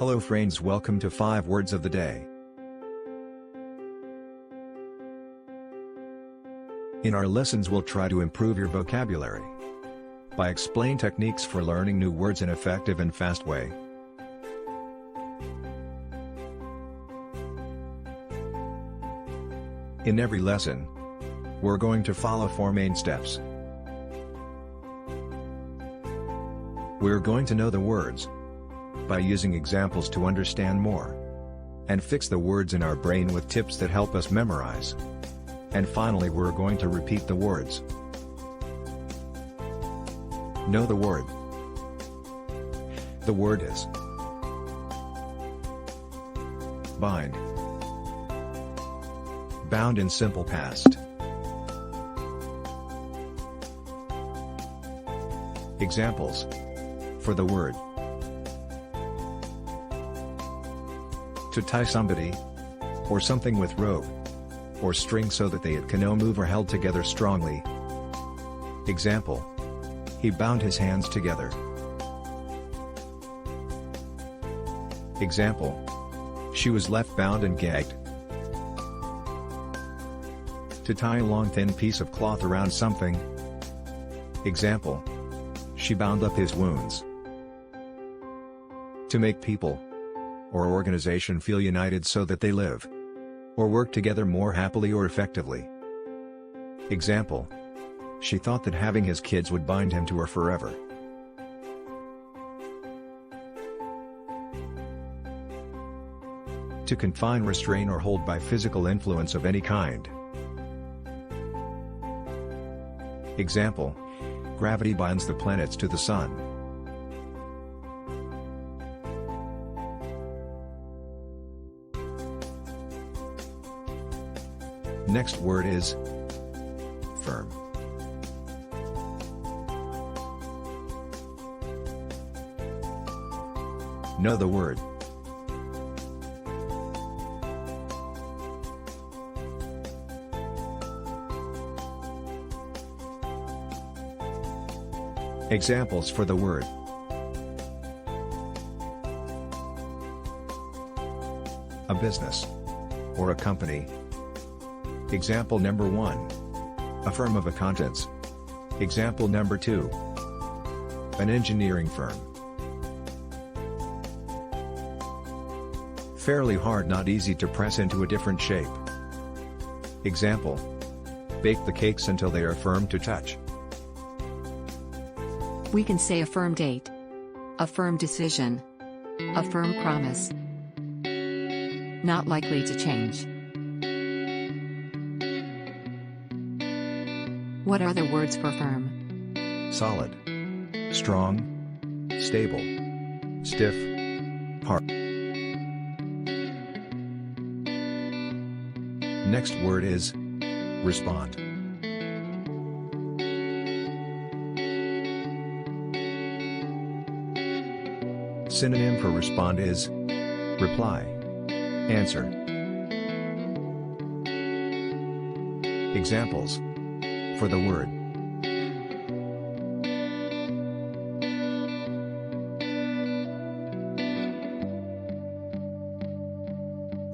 Hello friends, welcome to 5 words of the day. In our lessons we'll try to improve your vocabulary by explain techniques for learning new words in an effective and fast way. In every lesson, we're going to follow 4 main steps. We're going to know the words by using examples to understand more, and fix the words in our brain with tips that help us memorize. And finally we're going to repeat the words. Know the word. The word is bind. Bound in simple past. Examples for the word: to tie somebody or something with rope or string so that they cannot move or held together strongly. Example: he bound his hands together. Example: she was left bound and gagged. To tie a long thin piece of cloth around something. Example: she bound up his wounds. To make people or organization feel united so that they live or work together more happily or effectively. Example: she thought that having his kids would bind him to her forever. To confine, restrain or hold by physical influence of any kind. Example: gravity binds the planets to the sun. Next word is firm. Know the word. Examples for the word: a business or a company. Example number 1: a firm of accountants. Example number 2: an engineering firm. Fairly hard, not easy to press into a different shape. Example: bake the cakes until they are firm to touch. We can say a firm date, a firm decision, a firm promise, not likely to change. What are the words for firm? Solid, strong, stable, stiff, hard. Next word is respond. Synonym for respond is reply, answer. Examples for the word: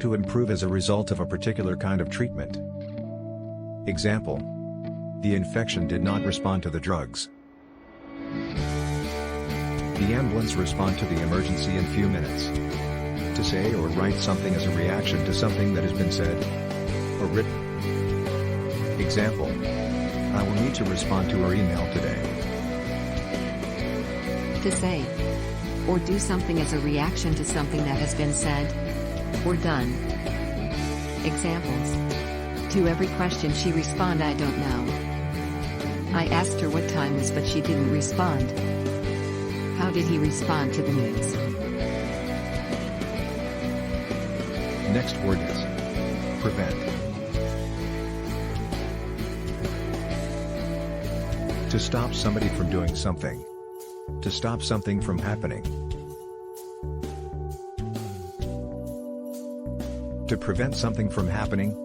to improve as a result of a particular kind of treatment. Example: the infection did not respond to the drugs. The ambulance responded to the emergency in few minutes. To say or write something as a reaction to something that has been said or written. Example: I will need to respond to her email today. To say or do something as a reaction to something that has been said or done. Examples: to every question she responded, "I don't know." I asked her what time was, but she didn't respond. How did he respond to the news? Next word is prevent. To stop somebody from doing something. To stop something from happening. To prevent something from happening.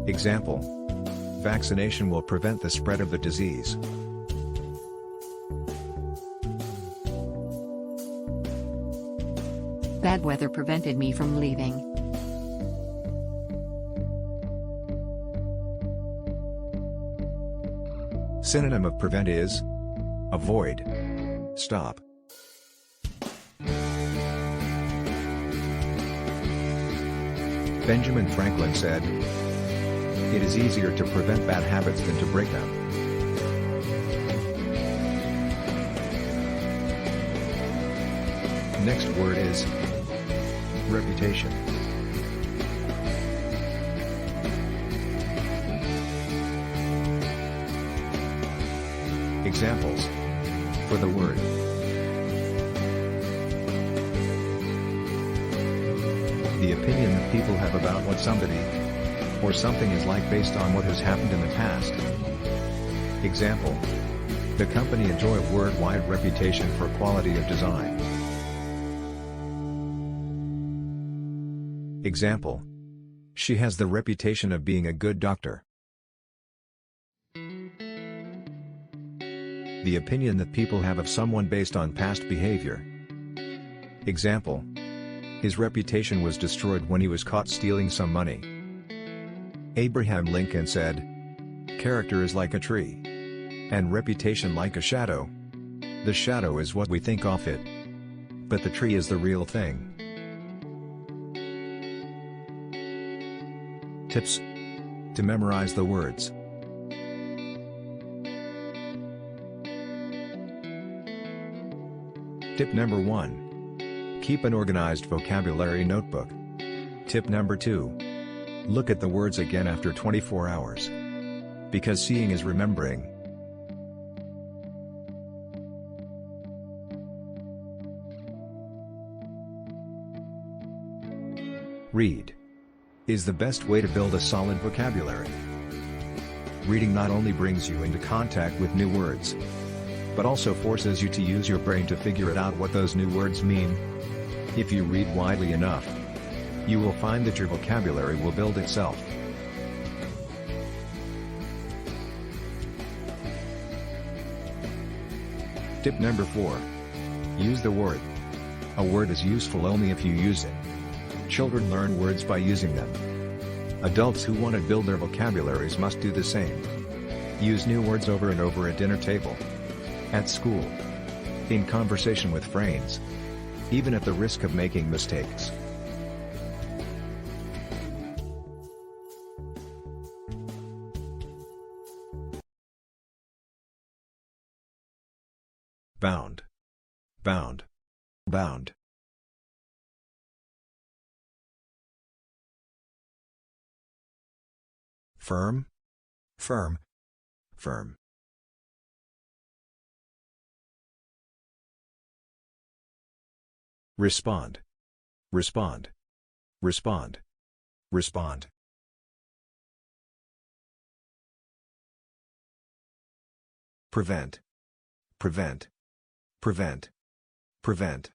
Example: vaccination will prevent the spread of the disease. Bad weather prevented me from leaving. Synonym of prevent is avoid, stop. Benjamin Franklin said, "It is easier to prevent bad habits than to break them." Next word is reputation. Examples for the word: the opinion that people have about what somebody or something is like based on what has happened in the past. Example: the company enjoy a worldwide reputation for quality of design. Example: she has the reputation of being a good doctor. The opinion that people have of someone based on past behavior. Example: his reputation was destroyed when he was caught stealing some money. Abraham Lincoln said, "Character is like a tree, and reputation like a shadow. The shadow is what we think of it, but the tree is the real thing." Tips to memorize the words. Tip number 1. Keep an organized vocabulary notebook. Tip number 2. Look at the words again after 24 hours. Because seeing is remembering. Read is the best way to build a solid vocabulary. Reading not only brings you into contact with new words, but also forces you to use your brain to figure it out what those new words mean. If you read widely enough, you will find that your vocabulary will build itself. Tip number 4. Use the word. A word is useful only if you use it. Children learn words by using them. Adults who want to build their vocabularies must do the same. Use new words over and over at dinner table, at school, in conversation with friends, even at the risk of making mistakes. Bound, bound, bound. Firm, firm, firm. Respond, respond, respond, respond. Prevent, prevent, prevent, prevent.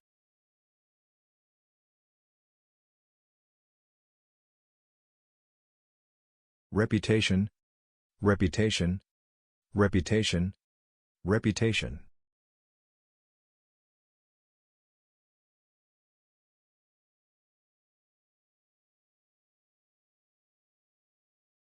Reputation, reputation, reputation, reputation.